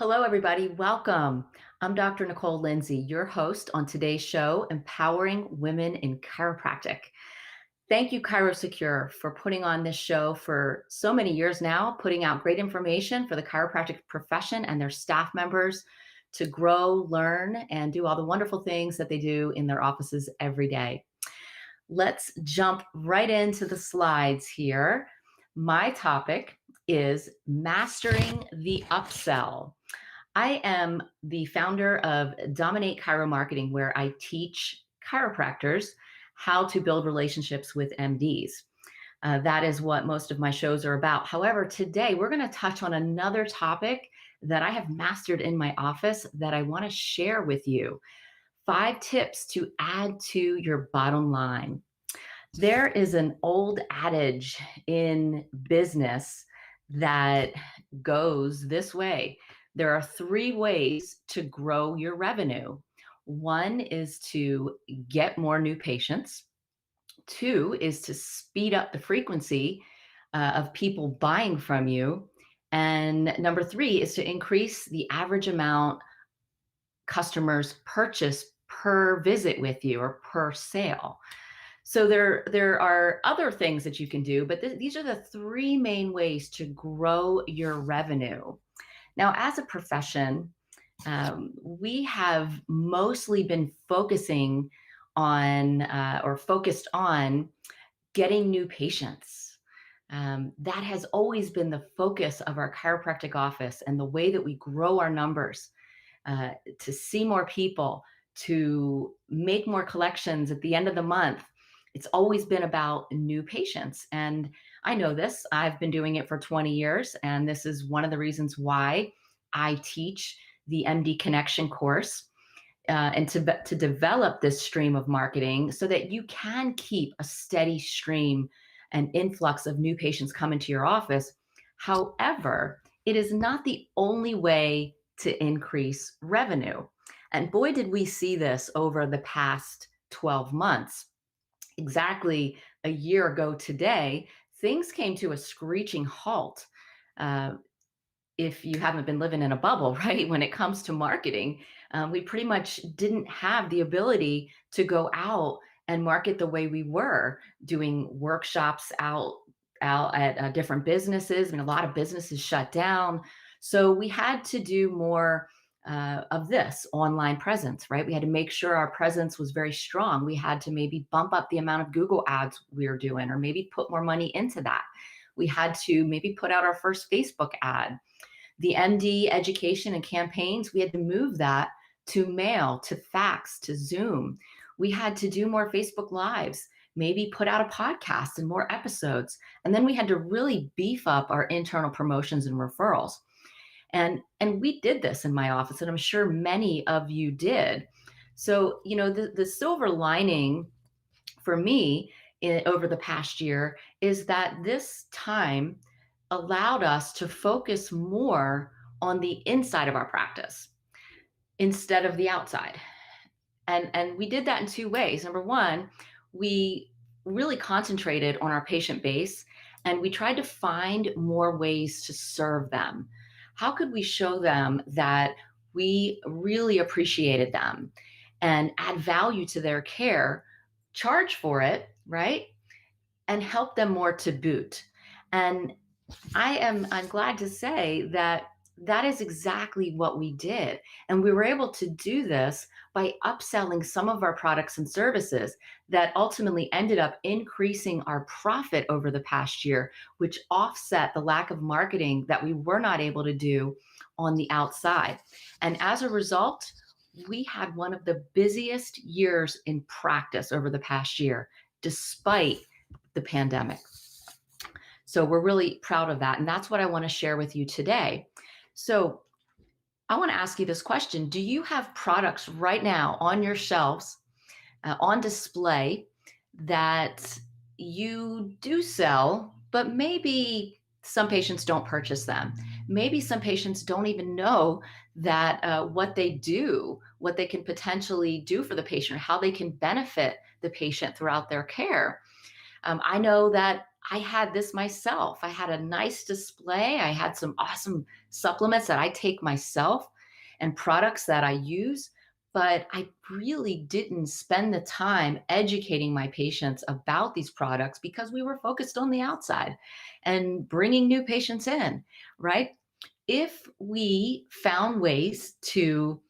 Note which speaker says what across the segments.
Speaker 1: Hello, everybody. Welcome. I'm Dr. Nicole Lindsay, your host on today's show, Empowering Women in Chiropractic. Thank you, ChiroSecure, for putting on this show for so many years now, putting out great information for the chiropractic profession and their staff members to grow, learn, and do all the wonderful things that they do in their offices every day. Let's jump right into the slides here. My topic is mastering the upsell. I am the founder of Dominate Chiro Marketing, where I teach chiropractors how to build relationships with MDs. That is what most of my shows are about. However, today we're going to touch on another topic that I have mastered in my office that I want to share with you. 5 tips to add to your bottom line. There is an old adage in business that goes this way. There are 3 ways to grow your revenue. One is to get more new patients. 2 is to speed up the frequency of people buying from you. And number 3 is to increase the average amount customers purchase per visit with you or per sale. So there are other things that you can do, but these are the 3 main ways to grow your revenue. Now, as a profession, we have mostly been focusing on or focused on getting new patients. That has always been the focus of our chiropractic office and the way that we grow our numbers, to see more people, to make more collections at the end of the month. It's always been about new patients. And I know this. I've been doing it for 20 years. And this is one of the reasons why I teach the MD Connection course, and to develop this stream of marketing so that you can keep a steady stream and influx of new patients coming to your office. However, it is not the only way to increase revenue. And boy, did we see this over the past 12 months. Exactly a year ago today, things came to a screeching halt. Uh, if you haven't been living in a bubble, right? When it comes to marketing, we pretty much didn't have the ability to go out and market the way we were doing workshops out at different businesses. I mean, a lot of businesses shut down, so we had to do more of this online presence, right? We had to make sure our presence was very strong. We had to maybe bump up the amount of Google ads we were doing, or maybe put more money into that. We had to maybe put out our first Facebook ad. The MD education and campaigns, we had to move that to mail, to fax, to Zoom. We had to do more Facebook Lives, maybe put out a podcast and more episodes. And then we had to really beef up our internal promotions and referrals. And we did this in my office, and I'm sure many of you did. So, the silver lining for me over the past year is that this time allowed us to focus more on the inside of our practice instead of the outside. And we did that in 2 ways. Number one, we really concentrated on our patient base, and we tried to find more ways to serve them. How could we show them that we really appreciated them and add value to their care, charge for it, right? And help them more to boot. And I'm glad to say that that is exactly what we did. And we were able to do this by upselling some of our products and services that ultimately ended up increasing our profit over the past year, which offset the lack of marketing that we were not able to do on the outside. And as a result, we had one of the busiest years in practice over the past year, despite the pandemic. So we're really proud of that. And that's what I want to share with you today. So I want to ask you this question. Do you have products right now on your shelves, on display, that you do sell, but maybe some patients don't purchase them? Maybe some patients don't even know that what they do, what they can potentially do for the patient, or how they can benefit the patient throughout their care. I know that I had this myself. I had a nice display. I had some awesome supplements that I take myself and products that I use, but I really didn't spend the time educating my patients about these products because we were focused on the outside and bringing new patients in, right? If we found ways to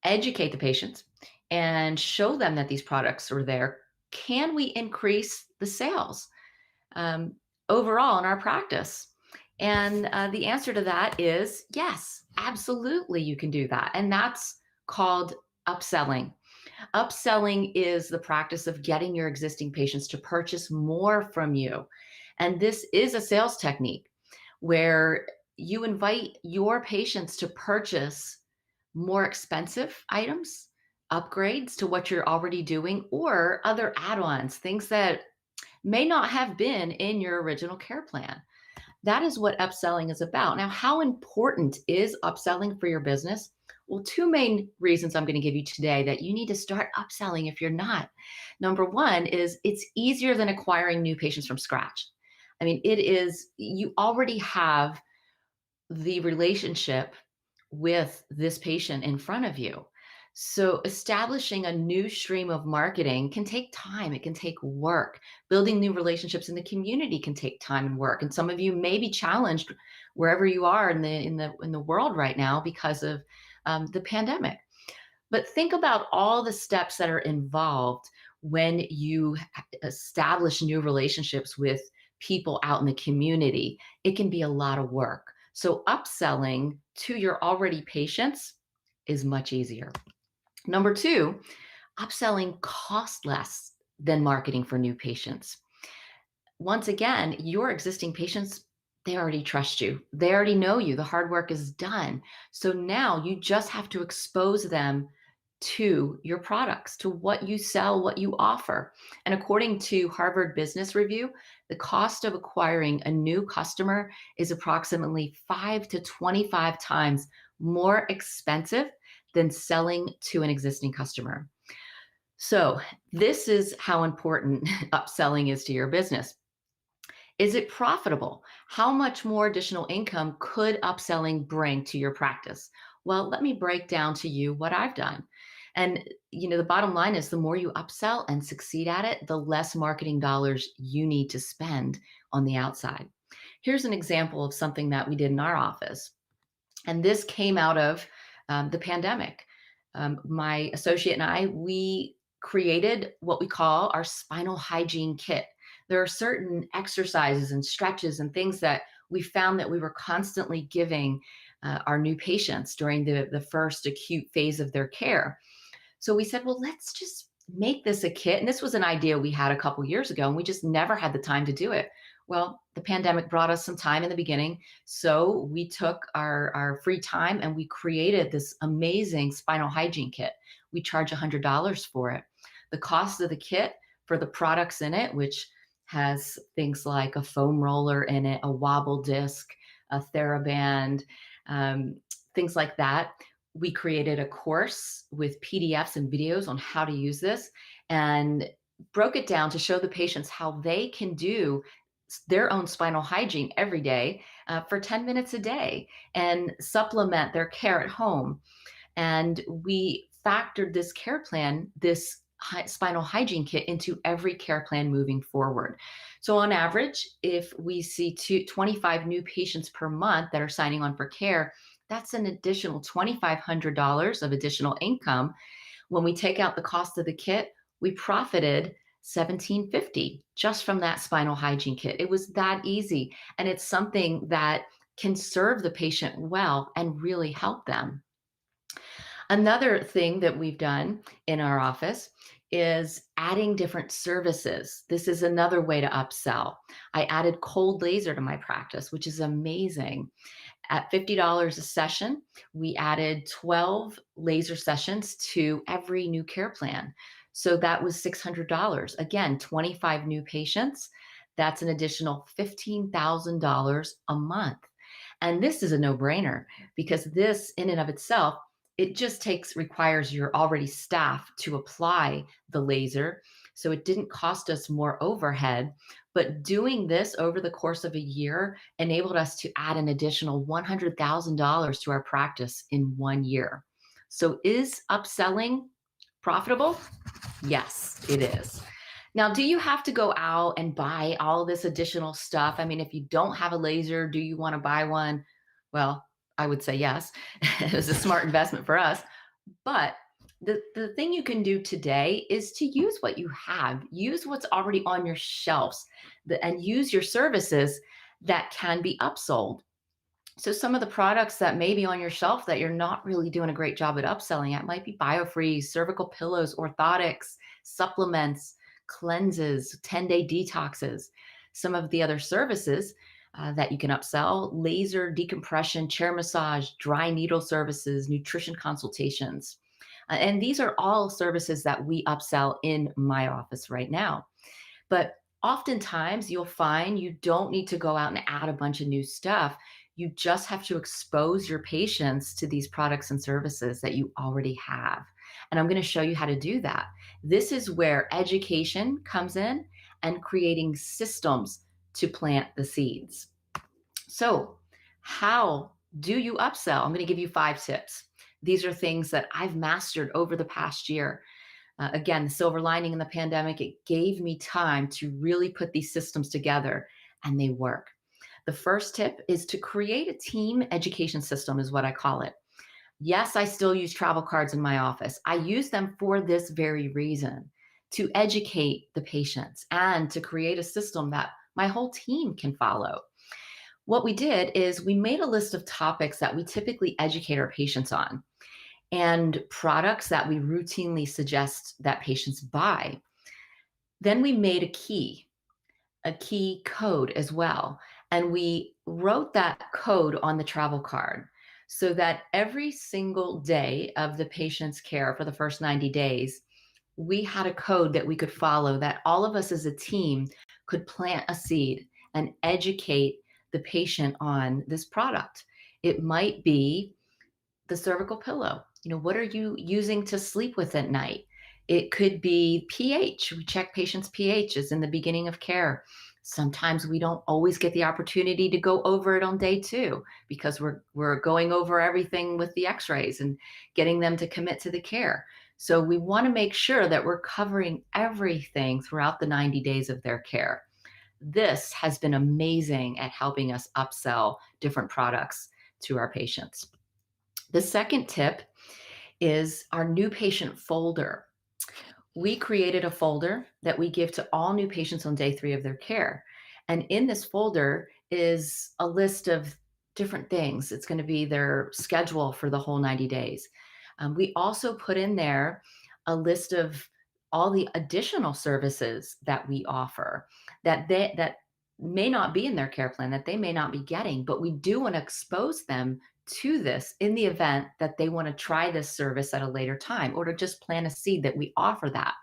Speaker 1: educate the patients and show them that these products are there, can we increase the sales um, overall in our practice? And the answer to that is yes, absolutely, you can do that. And that's called upselling. Upselling is the practice of getting your existing patients to purchase more from you. And this is a sales technique where you invite your patients to purchase more expensive items, upgrades to what you're already doing, or other add ons, things that may not have been in your original care plan. That is what upselling is about. Now, how important is upselling for your business? Well, two main reasons I'm going to give you today that you need to start upselling if you're not. Number one is it's easier than acquiring new patients from scratch. I mean, it is, you already have the relationship with this patient in front of you. So, establishing a new stream of marketing can take time, it can take work. Building new relationships in the community can take time and work. And some of you may be challenged wherever you are in the world right now because of the pandemic. But think about all the steps that are involved when you establish new relationships with people out in the community. It can be a lot of work. So, upselling to your already patients is much easier. Number two, upselling costs less than marketing for new patients. Once again, your existing patients, they already trust you. They already know you. The hard work is done. So now you just have to expose them to your products, to what you sell, what you offer. And according to Harvard Business Review, the cost of acquiring a new customer is approximately 5 to 25 times more expensive than selling to an existing customer. So, this is how important upselling is to your business. Is it profitable? How much more additional income could upselling bring to your practice? Well, let me break down to you what I've done. And the bottom line is the more you upsell and succeed at it, the less marketing dollars you need to spend on the outside. Here's an example of something that we did in our office. And this came out of the pandemic. My associate and I, we created what we call our spinal hygiene kit. There are certain exercises and stretches and things that we found that we were constantly giving our new patients during the first acute phase of their care. So we said, well, let's just make this a kit. And this was an idea we had a couple years ago, and we just never had the time to do it. Well, the pandemic brought us some time in the beginning. So we took our free time and we created this amazing spinal hygiene kit. We charge $100 for it. The cost of the kit for the products in it, which has things like a foam roller in it, a wobble disc, a TheraBand, um, things like that. We created a course with PDFs and videos on how to use this and broke it down to show the patients how they can do their own spinal hygiene every day for 10 minutes a day and supplement their care at home. And we factored this care plan, this spinal hygiene kit, into every care plan moving forward. So, on average, if we see 25 new patients per month that are signing on for care, that's an additional $2,500 of additional income. When we take out the cost of the kit, we profited $1,750 just from that spinal hygiene kit. It was that easy. And it's something that can serve the patient well and really help them. Another thing that we've done in our office is adding different services. This is another way to upsell. I added cold laser to my practice, which is amazing. At $50 a session, we added 12 laser sessions to every new care plan. So that was $600. Again, 25 new patients. That's an additional $15,000 a month. And this is a no-brainer because this in and of itself, it just requires your already staff to apply the laser. So it didn't cost us more overhead, But doing this over the course of a year enabled us to add an additional $100,000 to our practice in 1 year. So is upselling profitable? Yes, it is. Now, do you have to go out and buy all this additional stuff? I mean, if you don't have a laser, do you want to buy one? Well, I would say yes. It was a smart investment for us. But the thing you can do today is to use what you have, use what's already on your shelves, and use your services that can be upsold. So some of the products that may be on your shelf that you're not really doing a great job at upselling at might be BioFreeze, cervical pillows, orthotics, supplements, cleanses, 10-day detoxes. Some of the other services that you can upsell: laser decompression, chair massage, dry needle services, nutrition consultations. And these are all services that we upsell in my office right now. But oftentimes you'll find you don't need to go out and add a bunch of new stuff. You just have to expose your patients to these products and services that you already have. And I'm going to show you how to do that. This is where education comes in and creating systems to plant the seeds. So, how do you upsell? I'm going to give you 5 tips. These are things that I've mastered over the past year. Again, the silver lining in the pandemic, it gave me time to really put these systems together, and they work. The first tip is to create a team education system, is what I call it. Yes, I still use travel cards in my office. I use them for this very reason, to educate the patients and to create a system that my whole team can follow. What we did is we made a list of topics that we typically educate our patients on and products that we routinely suggest that patients buy. Then we made a key code as well. And we wrote that code on the travel card so that every single day of the patient's care for the first 90 days, we had a code that we could follow, that all of us as a team could plant a seed and educate the patient on this product. It might be the cervical pillow. What are you using to sleep with at night? It could be pH. We check patients' pHs in the beginning of care. Sometimes we don't always get the opportunity to go over it on day 2 because we're going over everything with the x-rays and getting them to commit to the care. So we want to make sure that we're covering everything throughout the 90 days of their care. This has been amazing at helping us upsell different products to our patients. The second tip is our new patient folder. We created a folder that we give to all new patients on day 3 of their care. And in this folder is a list of different things. It's going to be their schedule for the whole 90 days. We also put in there a list of all the additional services that we offer that may not be in their care plan, that they may not be getting, but we do want to expose them to this in the event that they want to try this service at a later time, or to just plant a seed that we offer that.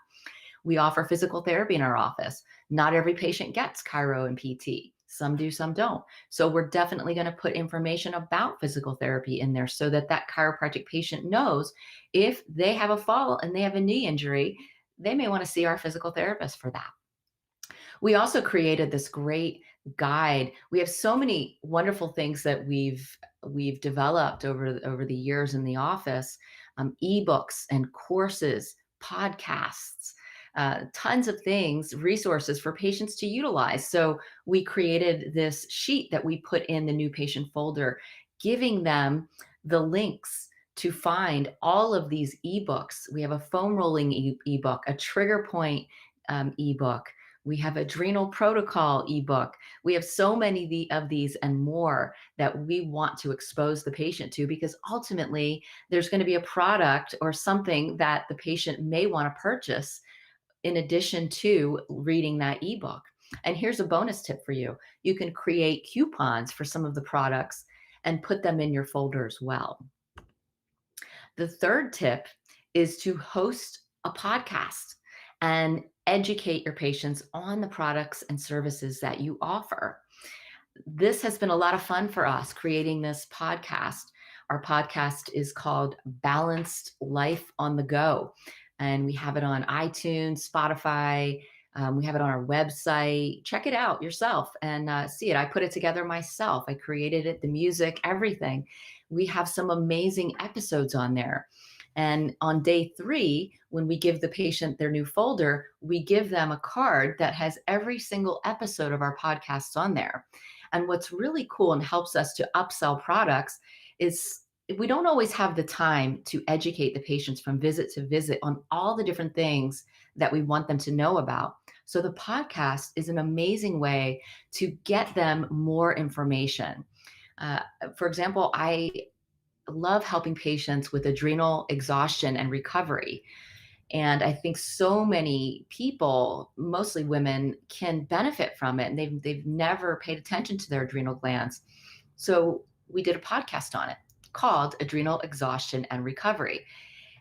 Speaker 1: We offer physical therapy in our office. Not every patient gets chiro and PT. Some do, some don't. So we're definitely going to put information about physical therapy in there so that that chiropractic patient knows if they have a fall and they have a knee injury, they may want to see our physical therapist for that. We also created this great guide. We have so many wonderful things that we've developed over the years in the office, ebooks and courses, podcasts, tons of things, resources for patients to utilize. So we created this sheet that we put in the new patient folder, giving them the links to find all of these ebooks. We have a foam rolling ebook, a trigger point ebook. We have adrenal protocol ebook. We have so many of these and more that we want to expose the patient to, because ultimately there's going to be a product or something that the patient may want to purchase in addition to reading that ebook. And here's a bonus tip for you. You can create coupons for some of the products and put them in your folder as well. The third tip is to host a podcast and educate your patients on the products and services that you offer. This has been a lot of fun for us creating this podcast. Our podcast is called Balanced Life on the Go, and we have it on iTunes, Spotify, We have it on our website. Check it out yourself and see it. I put it together myself. I created it, the music, everything. We have some amazing episodes on there. And on day 3, when we give the patient their new folder, we give them a card that has every single episode of our podcasts on there. And what's really cool and helps us to upsell products is we don't always have the time to educate the patients from visit to visit on all the different things that we want them to know about. So the podcast is an amazing way to get them more information. Uh, for example, I love helping patients with adrenal exhaustion and recovery. And I think so many people, mostly women, can benefit from it. And they've never paid attention to their adrenal glands. So we did a podcast on it called Adrenal Exhaustion and Recovery.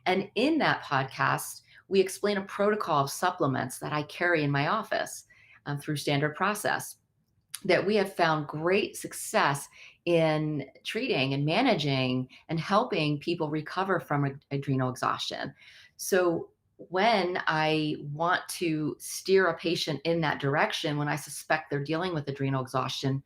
Speaker 1: And in that podcast, we explain a protocol of supplements that I carry in my office through standard process that we have found great success in treating and managing and helping people recover from adrenal exhaustion. So when I want to steer a patient in that direction, when I suspect they're dealing with adrenal exhaustion,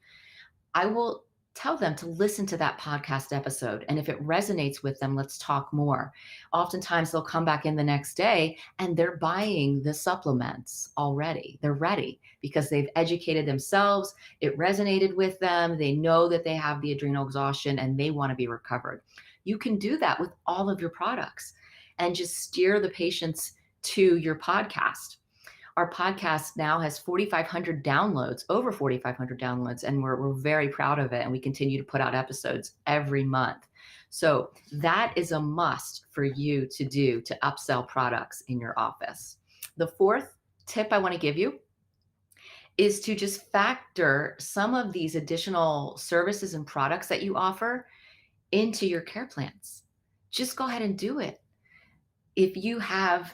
Speaker 1: I will tell them to listen to that podcast episode. And if it resonates with them, let's talk more. Oftentimes they'll come back in the next day and they're buying the supplements already. They're ready because they've educated themselves. It resonated with them. They know that they have the adrenal exhaustion and they want to be recovered. You can do that with all of your products and just steer the patients to your podcast. Our podcast now has 4,500 downloads, over 4,500 downloads, and we're very proud of it. And we continue to put out episodes every month. So that is a must for you to do to upsell products in your office. The fourth tip I want to give you is to just factor some of these additional services and products that you offer into your care plans. Just go ahead and do it. If you have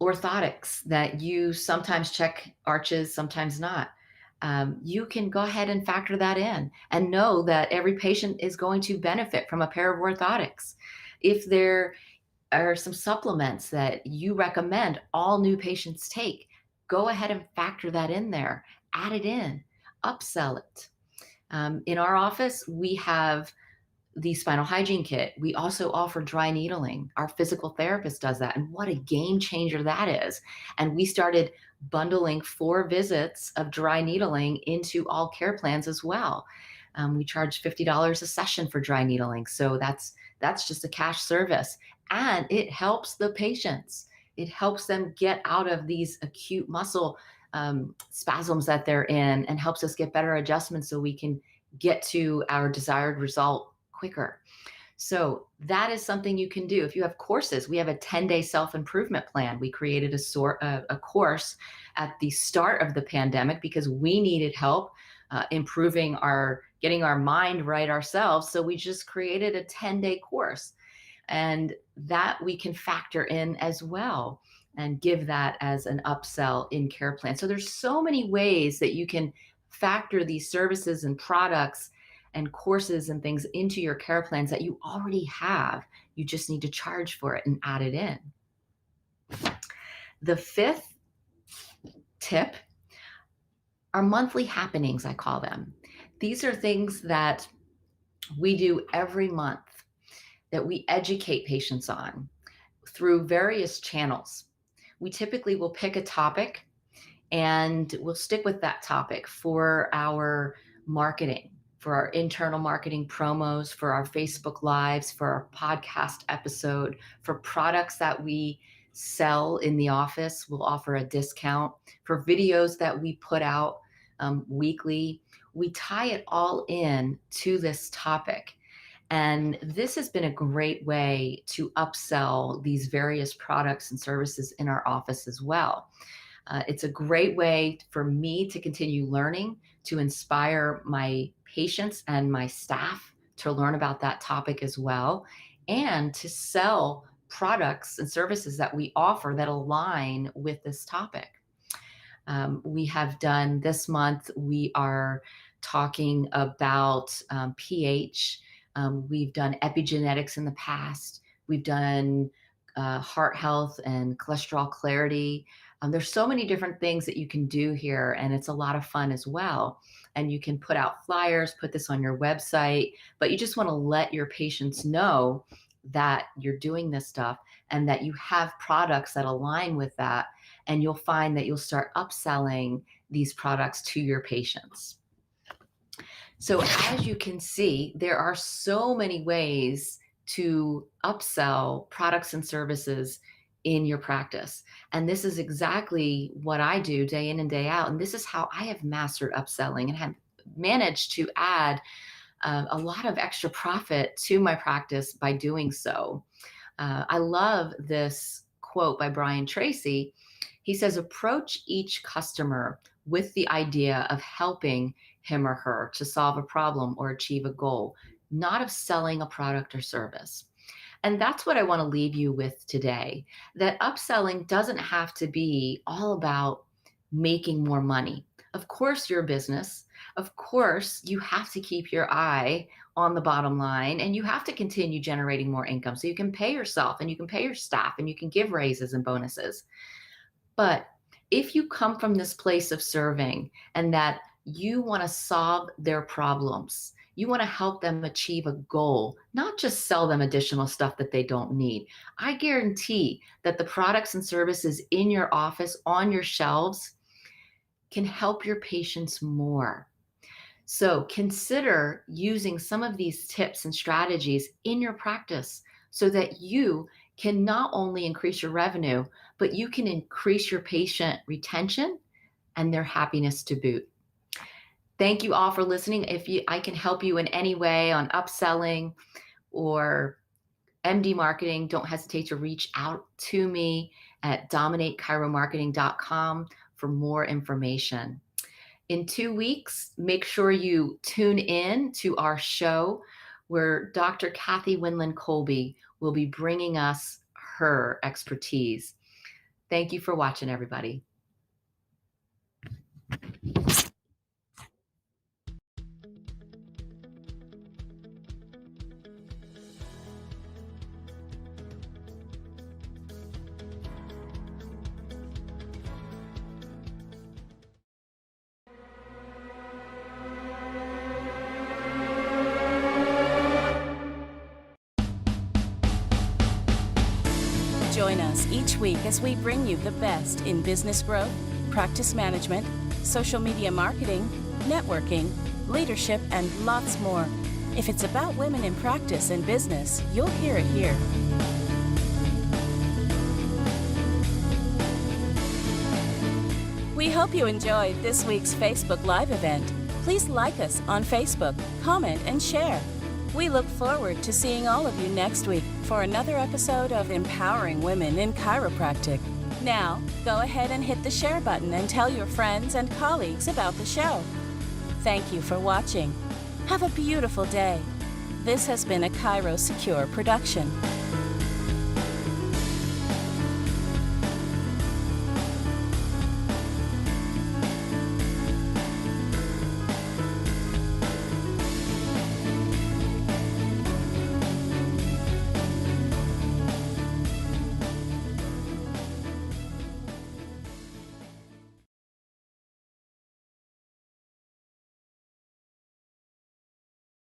Speaker 1: orthotics that you sometimes check arches, sometimes not. You can go ahead and factor that in and know that every patient is going to benefit from a pair of orthotics. If there are some supplements that you recommend all new patients take, go ahead and factor that in there, add it in, upsell it. In our office, we have the spinal hygiene kit. We also offer dry needling. Our physical therapist does that. And what a game changer that is. And we started bundling 4 visits of dry needling into all care plans as well. We charge $50 a session for dry needling. So that's just a cash service. And it helps the patients. It helps them get out of these acute muscle spasms that they're in and helps us get better adjustments so we can get to our desired result quicker. So that is something you can do. If you have courses, we have a 10-day self-improvement plan. We created a course at the start of the pandemic because we needed help getting our mind right ourselves. So we just created a 10-day course, and that we can factor in as well and give that as an upsell in care plan. So there's so many ways that you can factor these services and products and courses and things into your care plans that you already have. You just need to charge for it and add it in. The 5th tip are monthly happenings, I call them. These are things that we do every month that we educate patients on through various channels. We typically will pick a topic and we'll stick with that topic for our marketing, for our internal marketing promos, for our Facebook Lives, for our podcast episode, for products that we sell in the office, we'll offer a discount. For videos that we put out weekly, we tie it all in to this topic. And this has been a great way to upsell these various products and services in our office as well. It's a great way for me to continue learning, to inspire my patients and my staff to learn about that topic as well, and to sell products and services that we offer that align with this topic. We have done this month, we are talking about pH. We've done epigenetics in the past. We've done heart health and cholesterol clarity. There's so many different things that you can do here, and it's a lot of fun as well. And you can put out flyers, put this on your website, but you just want to let your patients know that you're doing this stuff and that you have products that align with that. And you'll find that you'll start upselling these products to your patients. So as you can see, there are so many ways to upsell products and services in your practice. And this is exactly what I do day in and day out. And this is how I have mastered upselling and have managed to add a lot of extra profit to my practice by doing so. I love this quote by Brian Tracy. He says, approach each customer with the idea of helping him or her to solve a problem or achieve a goal, not of selling a product or service. And that's what I want to leave you with today, that upselling doesn't have to be all about making more money. Of course, you're a business. Of course, you have to keep your eye on the bottom line, and you have to continue generating more income so you can pay yourself and you can pay your staff and you can give raises and bonuses. But if you come from this place of serving and that you want to solve their problems, you want to help them achieve a goal, not just sell them additional stuff that they don't need, I guarantee that the products and services in your office, on your shelves, can help your patients more. So consider using some of these tips and strategies in your practice so that you can not only increase your revenue, but you can increase your patient retention and their happiness to boot. Thank you all for listening. If I can help you in any way on upselling or MD marketing, don't hesitate to reach out to me at dominatechiromarketing.com for more information. In 2 weeks, make sure you tune in to our show where Dr. Kathy Winland Colby will be bringing us her expertise. Thank you for watching, everybody.
Speaker 2: Join us each week as we bring you the best in business growth, practice management, social media marketing, networking, leadership, and lots more. If it's about women in practice and business, you'll hear it here. We hope you enjoyed this week's Facebook Live event. Please like us on Facebook, comment, and share. We look forward to seeing all of you next week for another episode of Empowering Women in Chiropractic. Now, go ahead and hit the share button and tell your friends and colleagues about the show. Thank you for watching. Have a beautiful day. This has been a Chiro Secure production.